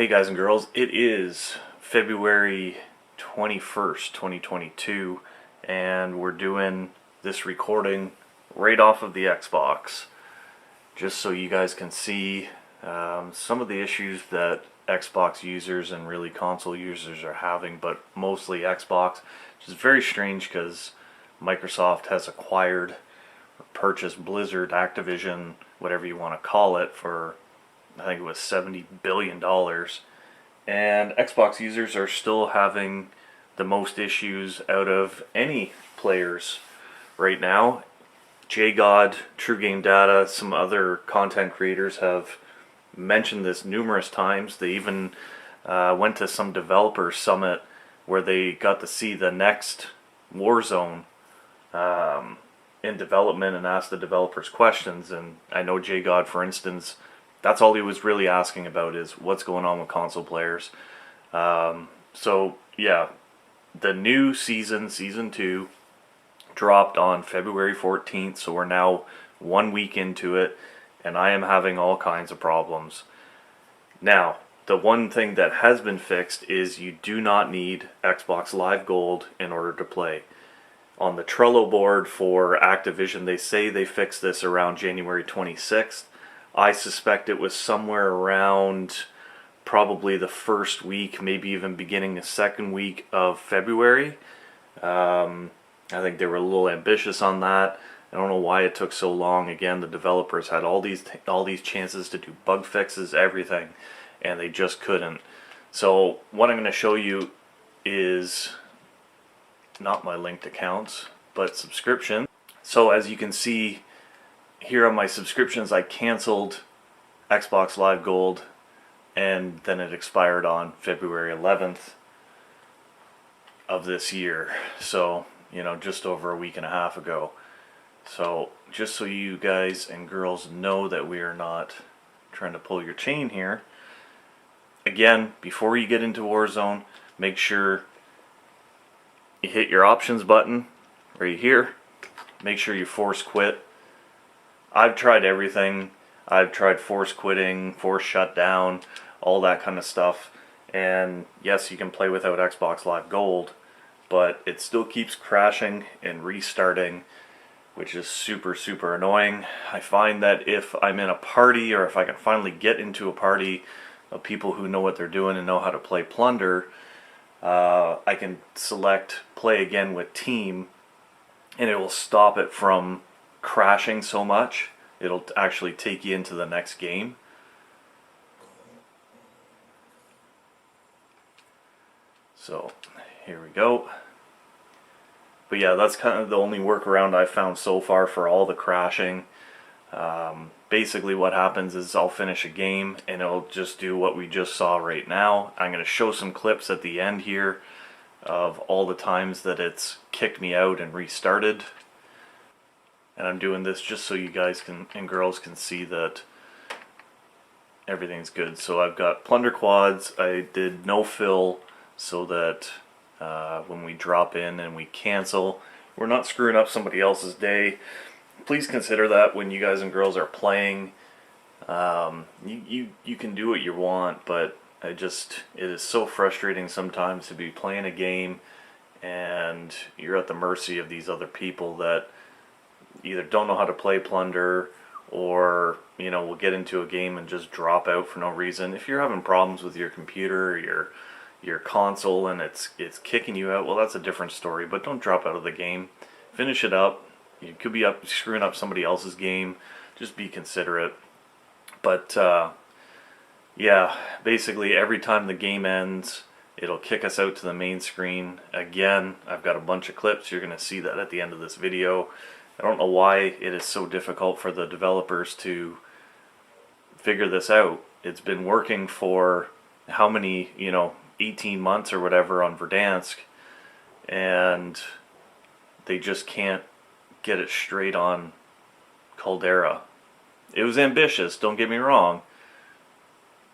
hey guys and girls, it is February 21st, 2022, and we're doing this recording right off of the Xbox, just so you guys can see some of the issues that Xbox users and really console users are having, but mostly Xbox, which is very strange because Microsoft has acquired or purchased Blizzard, Activision, whatever you want to call it, for I think it was $70 billion, and Xbox users are still having the most issues out of any players right now. JGod, True Game Data, some other content creators have mentioned this numerous times. They even went to some developer summit where they got to see the next Warzone in development and asked the developers questions. And I know JGod, for instance, that's all he was really asking about is what's going on with console players. So yeah, the new season, Season 2, dropped on February 14th, so we're now 1 week into it, and I am having all kinds of problems. Now, the one thing that has been fixed is you do not need Xbox Live Gold in order to play. On the Trello board for Activision, they say they fixed this around January 26th. I suspect it was somewhere around probably the first week, maybe even beginning the second week of February. I think they were a little ambitious on that. I don't know why it took so long. Again, the developers had all these chances to do bug fixes, everything, and they just couldn't. So what I'm going to show you is not my linked accounts, but subscription. So as you can see here on my subscriptions, I canceled Xbox Live Gold, and then it expired on February 11th of this year. So, you know, just over a week and a half ago. So, just so you guys and girls know that we are not trying to pull your chain here. Again, before you get into Warzone, make sure you hit your options button right here. Make sure you force quit. I've tried everything. I've tried force quitting, force shutdown, all that kind of stuff. And yes, you can play without Xbox Live Gold, but it still keeps crashing and restarting, which is super, super annoying. I find that if I'm in a party, or if I can finally get into a party of people who know what they're doing and know how to play Plunder, I can select play again with team, and it will stop it from crashing so much. It'll actually take you into the next game. So here we go. But yeah, that's kind of the only workaround I've found so far for all the crashing. Basically what happens is I'll finish a game and it'll just do what we just saw right now. I'm going to show some clips at the end here of all the times that it's kicked me out and restarted. And I'm doing this just so you guys can and girls can see that everything's good. So I've got plunder quads. I did no fill so that when we drop in and we cancel, we're not screwing up somebody else's day. Please consider that when you guys and girls are playing. You can do what you want, but it is so frustrating sometimes to be playing a game and you're at the mercy of these other people that either don't know how to play Plunder, or will get into a game and just drop out for no reason. If you're having problems with your computer or your console and it's kicking you out, well, that's a different story, but don't drop out of the game. Finish it up. You could be screwing up somebody else's game. Just be considerate. But yeah, basically every time the game ends, it'll kick us out to the main screen. Again, I've got a bunch of clips. You're going to see that at the end of this video. I don't know why it is so difficult for the developers to figure this out. It's been working for how many, 18 months or whatever on Verdansk, and they just can't get it straight on Caldera. It was ambitious, don't get me wrong,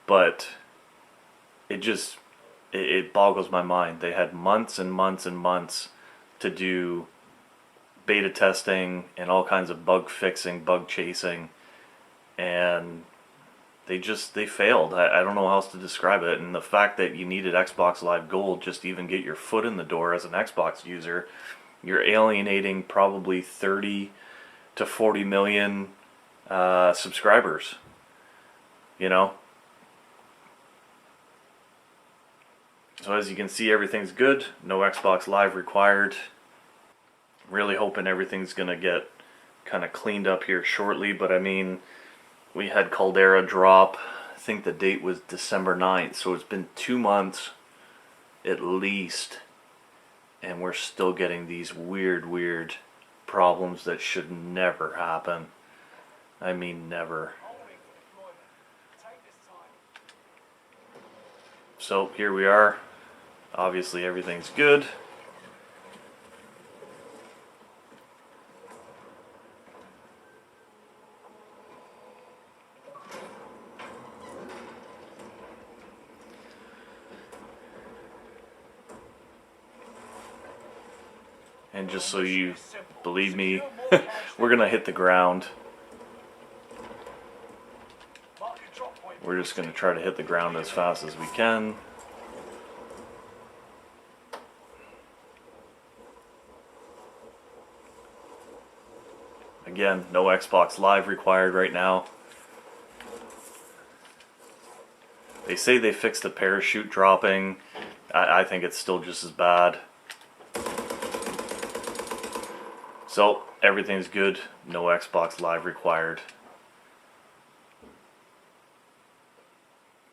but it boggles my mind. They had months and months and months to do beta testing and all kinds of bug fixing, bug chasing, and they failed. I don't know how else to describe it. And the fact that you needed Xbox Live Gold just to even get your foot in the door as an Xbox user, you're alienating probably 30 to 40 million subscribers. You know? So as you can see, everything's good. No Xbox Live required. Really hoping everything's going to get kind of cleaned up here shortly. But I mean, we had Caldera drop. I think the date was December 9th. So it's been 2 months at least. And we're still getting these weird problems that should never happen. I mean, never. So here we are. Obviously everything's good. And just so you believe me, we're gonna hit the ground. We're just gonna try to hit the ground as fast as we can. Again, no Xbox Live required right now. They say they fixed the parachute dropping. I think it's still just as bad. So, everything's good. No Xbox Live required.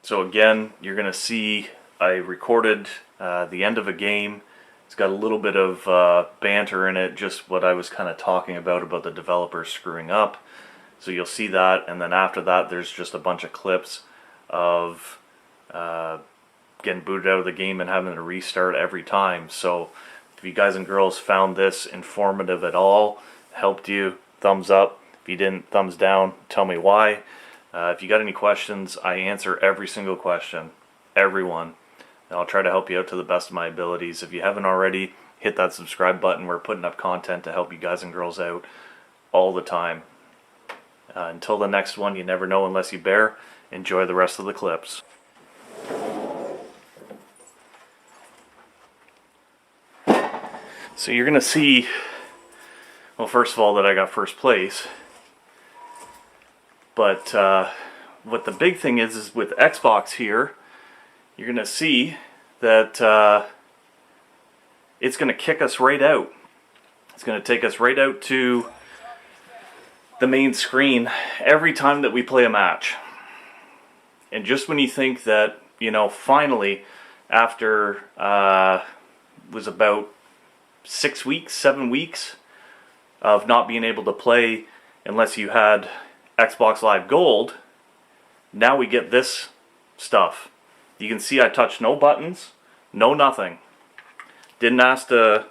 So again, you're going to see I recorded the end of a game. It's got a little bit of banter in it, just what I was kind of talking about the developers screwing up. So you'll see that, and then after that there's just a bunch of clips of getting booted out of the game and having to restart every time. So if you guys and girls found this informative at all, helped you, thumbs up. If you didn't, thumbs down. Tell me why. If you got any questions, I answer every single question. Everyone. And I'll try to help you out to the best of my abilities. If you haven't already, hit that subscribe button. We're putting up content to help you guys and girls out all the time. Until the next one, you never know unless you bear. Enjoy the rest of the clips. So you're going to see, well, first of all, that I got first place. But what the big thing is with Xbox here, you're going to see that it's going to kick us right out. It's going to take us right out to the main screen every time that we play a match. And just when you think that, you know, finally, after was about 6 weeks, 7 weeks of not being able to play unless you had Xbox Live Gold, now we get this stuff. You can see I touched no buttons, no nothing. Didn't ask to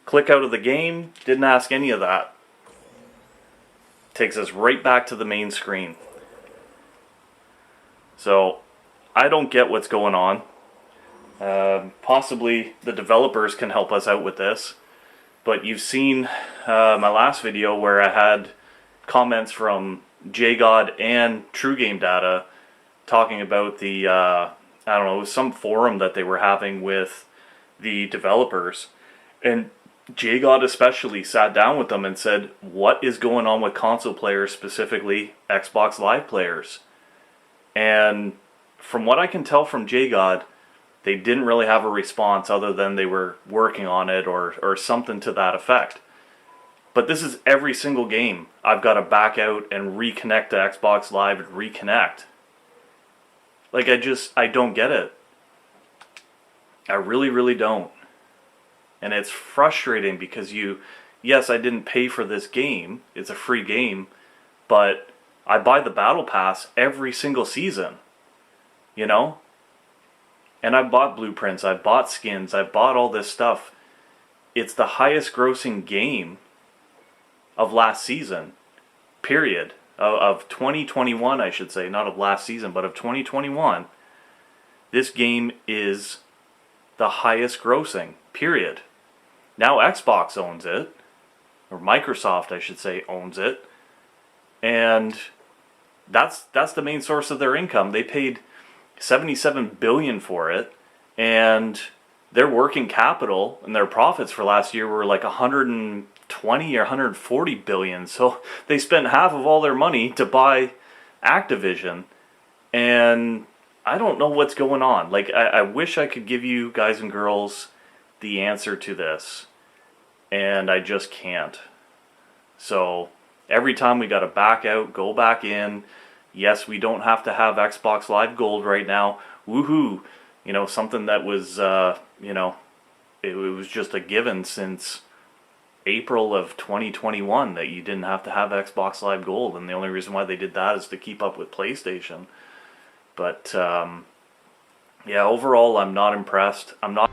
click out of the game, didn't ask any of that. Takes us right back to the main screen. So, I don't get what's going on. Possibly the developers can help us out with this. But you've seen my last video where I had comments from JGod and True Game Data talking about the, I don't know, it was some forum that they were having with the developers. And JGod especially sat down with them and said, what is going on with console players, specifically Xbox Live players? And from what I can tell from JGod, they didn't really have a response other than they were working on it or something to that effect. But this is every single game. I've got to back out and reconnect to Xbox Live and reconnect. Like, I don't get it. I really don't. And it's frustrating because yes, I didn't pay for this game. It's a free game. But I buy the Battle Pass every single season. You know? And I bought blueprints, I bought skins, I bought all this stuff. It's the highest grossing game of last season, period. Of 2021, I should say, not of last season, but of 2021. This game is the highest grossing, period. Now Xbox owns it, or Microsoft, I should say, owns it. And that's the main source of their income. They paid 77 billion for it, and their working capital and their profits for last year were like 120 or 140 billion. So they spent half of all their money to buy Activision, and I don't know what's going on. Like, I wish I could give you guys and girls the answer to this, and I just can't. So every time we got to back out, go back in. Yes, we don't have to have Xbox Live Gold right now. Woohoo! You know, something that was, you know, it was just a given since April of 2021 that you didn't have to have Xbox Live Gold, and the only reason why they did that is to keep up with PlayStation. But yeah, overall, I'm not impressed. I'm not